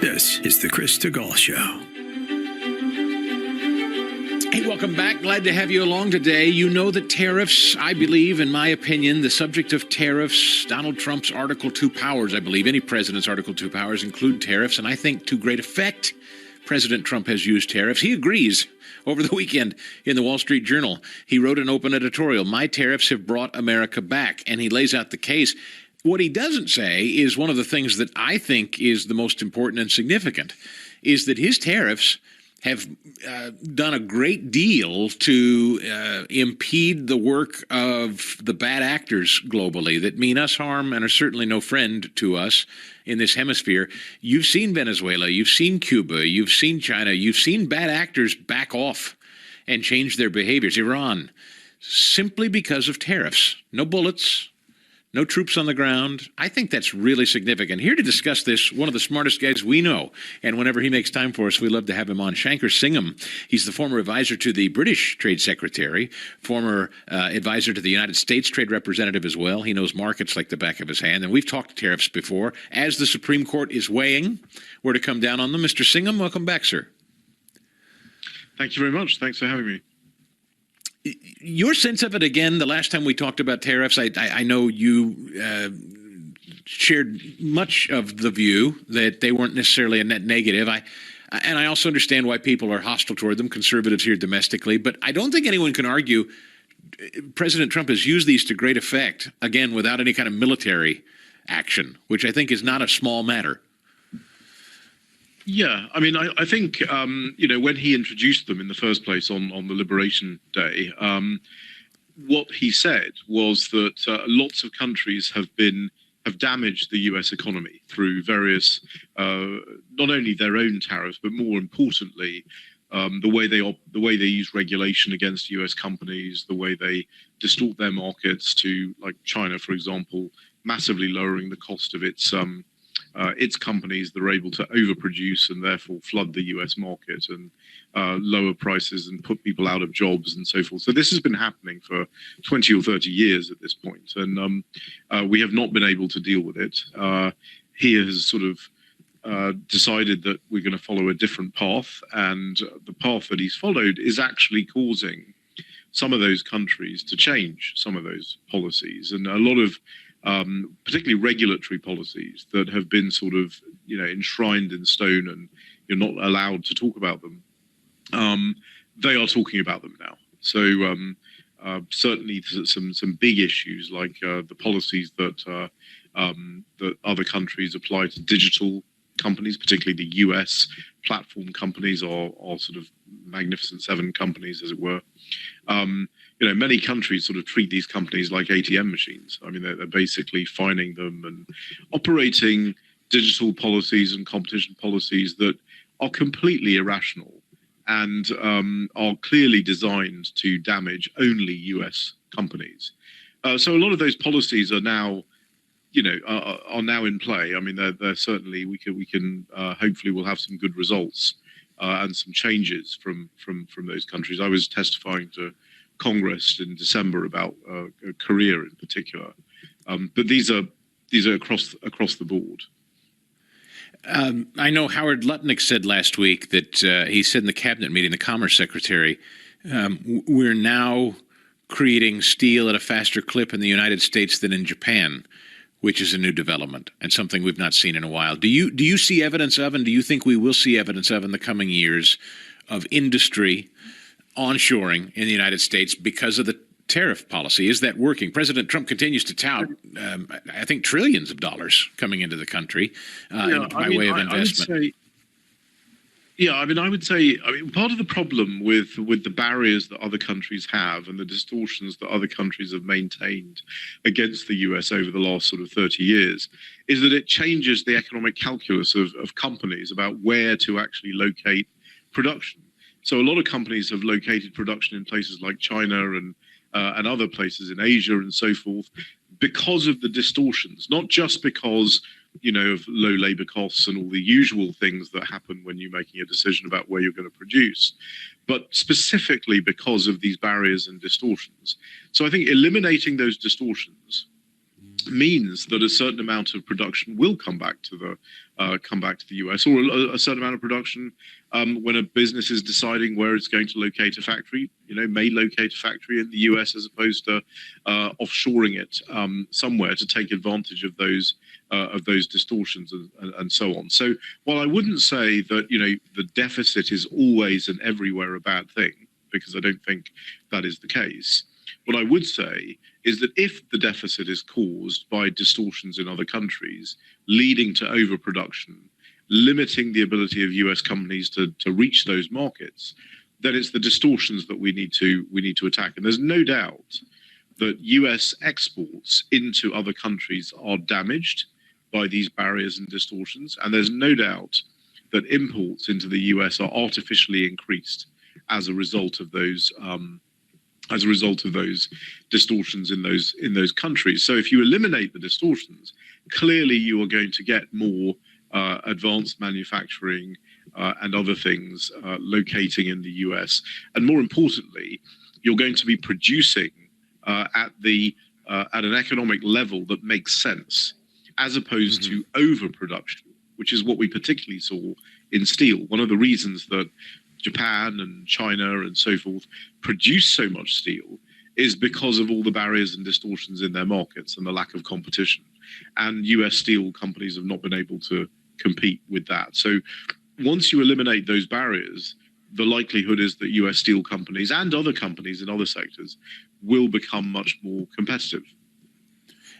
This is the Chris Stigall Show. Hey, welcome back. Glad to have you along today. You know that tariffs, I believe, in my opinion, the subject of tariffs, Donald Trump's Article 2 powers, I believe, any president's Article 2 powers include tariffs, and I think to great effect, President Trump has used tariffs. He agrees. Over the weekend in the Wall Street Journal, he wrote an open editorial, "My tariffs have brought America back," and he lays out the case. What he doesn't say is one of the things that I think is the most important and significant, is that his tariffs have done a great deal to impede the work of the bad actors globally that mean us harm and are certainly no friend to us in this hemisphere. You've seen Venezuela, you've seen Cuba, you've seen China, you've seen bad actors back off and change their behaviors. Iran, simply because of tariffs. No bullets, no troops on the ground. I think that's really significant. Here to discuss this, one of the smartest guys we know, and whenever he makes time for us, we love to have him on, Shanker Singham. He's the former advisor to the British Trade Secretary, former advisor to the United States Trade Representative as well. He knows markets like the back of his hand, and we've talked tariffs before. As the Supreme Court is weighing where to come down on them, Mr. Singham, welcome back, sir. Thank you very much. Thanks for having me. Your sense of it, again, the last time we talked about tariffs, I know you shared much of the view that they weren't necessarily a net negative. And I also understand why people are hostile toward them, conservatives here domestically. But I don't think anyone can argue President Trump has used these to great effect, again, without any kind of military action, which I think is not a small matter. Yeah, I mean, I think, when he introduced them in the first place on the Liberation Day, what he said was that lots of countries have damaged the U.S. economy through various, not only their own tariffs, but more importantly, the way they use regulation against U.S. companies, the way they distort their markets to, like China, for example, massively lowering the cost of its companies that are able to overproduce and therefore flood the US market and lower prices and put people out of jobs and so forth. So this has been happening for 20 or 30 years at this point, and we have not been able to deal with it. He has sort of decided that we're going to follow a different path, and the path that he's followed is actually causing some of those countries to change some of those policies, and a lot of particularly regulatory policies that have been sort of, enshrined in stone and you're not allowed to talk about them. They are talking about them now. So certainly some big issues like the policies that other countries apply to digital companies, particularly the US platform companies or sort of Magnificent Seven companies, as it were. Many countries sort of treat these companies like ATM machines. I mean, they're basically fining them and operating digital policies and competition policies that are completely irrational and are clearly designed to damage only US companies. So a lot of those policies are now, are now in play. I mean, they're certainly, we can hopefully we'll have some good results and some changes from those countries. I was testifying to Congress in December about Korea in particular, but these are across the board. I know Howard Lutnick said last week that he said in the cabinet meeting, the Commerce Secretary, we're now creating steel at a faster clip in the United States than in Japan, which is a new development and something we've not seen in a while. Do you see evidence of, and do you think we will see evidence of in the coming years, of industry onshoring in the United States because of the tariff policy? Is that working? President Trump continues to tout, I think, trillions of dollars coming into the country by way of investment. I would say part of the problem with the barriers that other countries have and the distortions that other countries have maintained against the US over the last sort of 30 years is that it changes the economic calculus of companies about where to actually locate production. So a lot of companies have located production in places like China and other places in Asia and so forth because of the distortions, not just because of low labor costs and all the usual things that happen when you're making a decision about where you're going to produce, but specifically because of these barriers and distortions. So I think eliminating those distortions means that a certain amount of production will come back to the US, or a certain amount of production when a business is deciding where it's going to locate a factory, may locate a factory in the US as opposed to offshoring it somewhere to take advantage of those distortions and so on. So while I wouldn't say that the deficit is always and everywhere a bad thing, because I don't think that is the case, what I would say is that if the deficit is caused by distortions in other countries, leading to overproduction, limiting the ability of US companies to reach those markets, then it's the distortions that we need to attack. And there's no doubt that US exports into other countries are damaged by these barriers and distortions. And there's no doubt that imports into the US are artificially increased as a result of those distortions in those countries. So if you eliminate the distortions, clearly you are going to get more advanced manufacturing and other things locating in the US. And more importantly, you're going to be producing at an economic level that makes sense, as opposed to overproduction, which is what we particularly saw in steel. One of the reasons that Japan and China and so forth produce so much steel is because of all the barriers and distortions in their markets and the lack of competition. And US steel companies have not been able to compete with that. So once you eliminate those barriers, the likelihood is that US steel companies and other companies in other sectors will become much more competitive.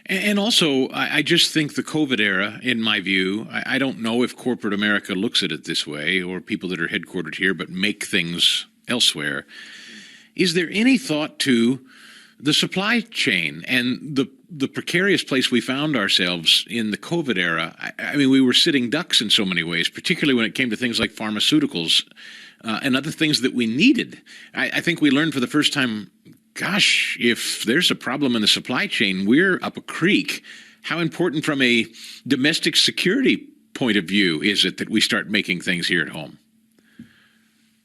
And also, I just think the COVID era, in my view, I don't know if corporate America looks at it this way, or people that are headquartered here but make things elsewhere. Is there any thought to the supply chain and the precarious place we found ourselves in the COVID era? I mean, we were sitting ducks in so many ways, particularly when it came to things like pharmaceuticals and other things that we needed. I think we learned for the first time, gosh, if there's a problem in the supply chain, we're up a creek. How important from a domestic security point of view is it that we start making things here at home?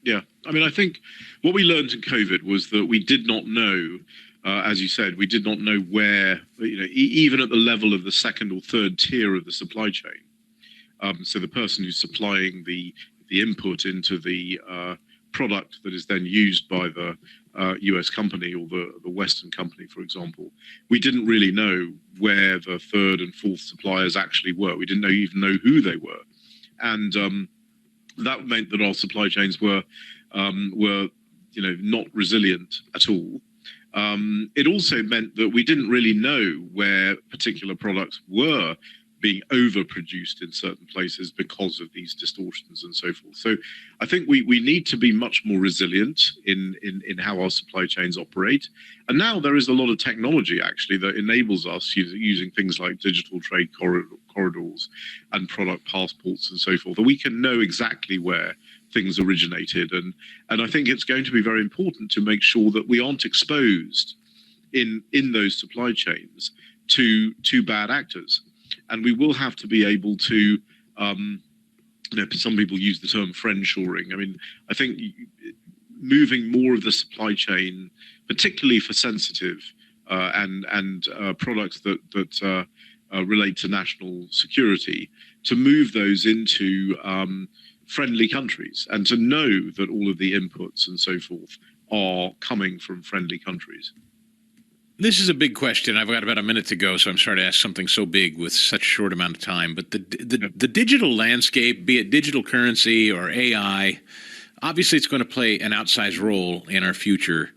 Yeah, I mean, I think what we learned in COVID was that we did not know, as you said, we did not know where, even at the level of the second or third tier of the supply chain. So the person who's supplying the input into the product that is then used by the US company or the Western company, for example, we didn't really know where the third and fourth suppliers actually were. We didn't even know who they were. And that meant that our supply chains were not resilient at all. It also meant that we didn't really know where particular products were being overproduced in certain places because of these distortions and so forth. So I think we need to be much more resilient in how our supply chains operate. And now there is a lot of technology actually that enables us using things like digital trade corridors and product passports and so forth, that we can know exactly where things originated. And I think it's going to be very important to make sure that we aren't exposed in those supply chains to bad actors. And we will have to be able to, some people use the term friendshoring. I mean, I think moving more of the supply chain, particularly for sensitive and products that relate to national security, to move those into friendly countries and to know that all of the inputs and so forth are coming from friendly countries. This is a big question. I've got about a minute to go, so I'm sorry to ask something so big with such a short amount of time. But the digital landscape, be it digital currency or AI, obviously it's going to play an outsized role in our future.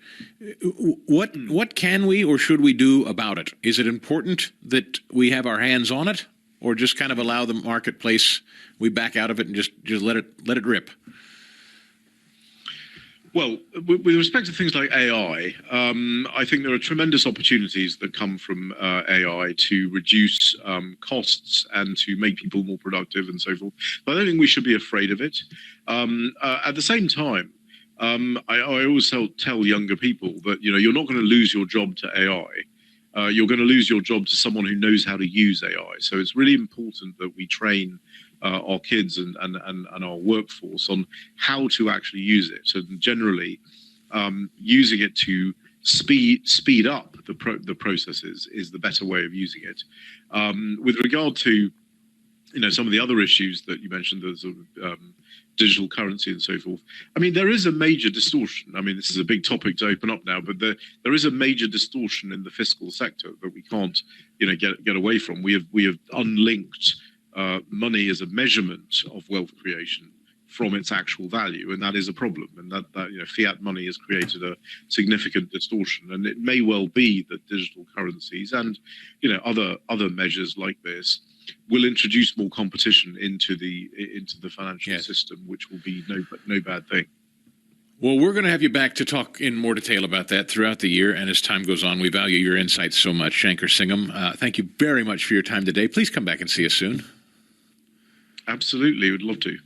What can we or should we do about it? Is it important that we have our hands on it, or just kind of allow the marketplace, we back out of it and just let it rip? Well, with respect to things like AI, I think there are tremendous opportunities that come from AI to reduce costs and to make people more productive and so forth. But I don't think we should be afraid of it. At the same time, I always tell younger people that you're not going to lose your job to AI. You're going to lose your job to someone who knows how to use AI. So it's really important that we train our kids and our workforce on how to actually use it, and generally using it to speed up the processes is the better way of using it. With regard to some of the other issues that you mentioned, the sort of digital currency and so forth. I mean, there is a major distortion. I mean, this is a big topic to open up now, but there is a major distortion in the fiscal sector that we can't, get away from. We have unlinked money as a measurement of wealth creation from its actual value, and that is a problem. And that fiat money has created a significant distortion. And it may well be that digital currencies and other measures like this will introduce more competition into the financial system, which will be no bad thing. Well, we're going to have you back to talk in more detail about that throughout the year, and as time goes on, we value your insights so much. Shanker Singham, thank you very much for your time today. Please come back and see us soon. Absolutely, would love to.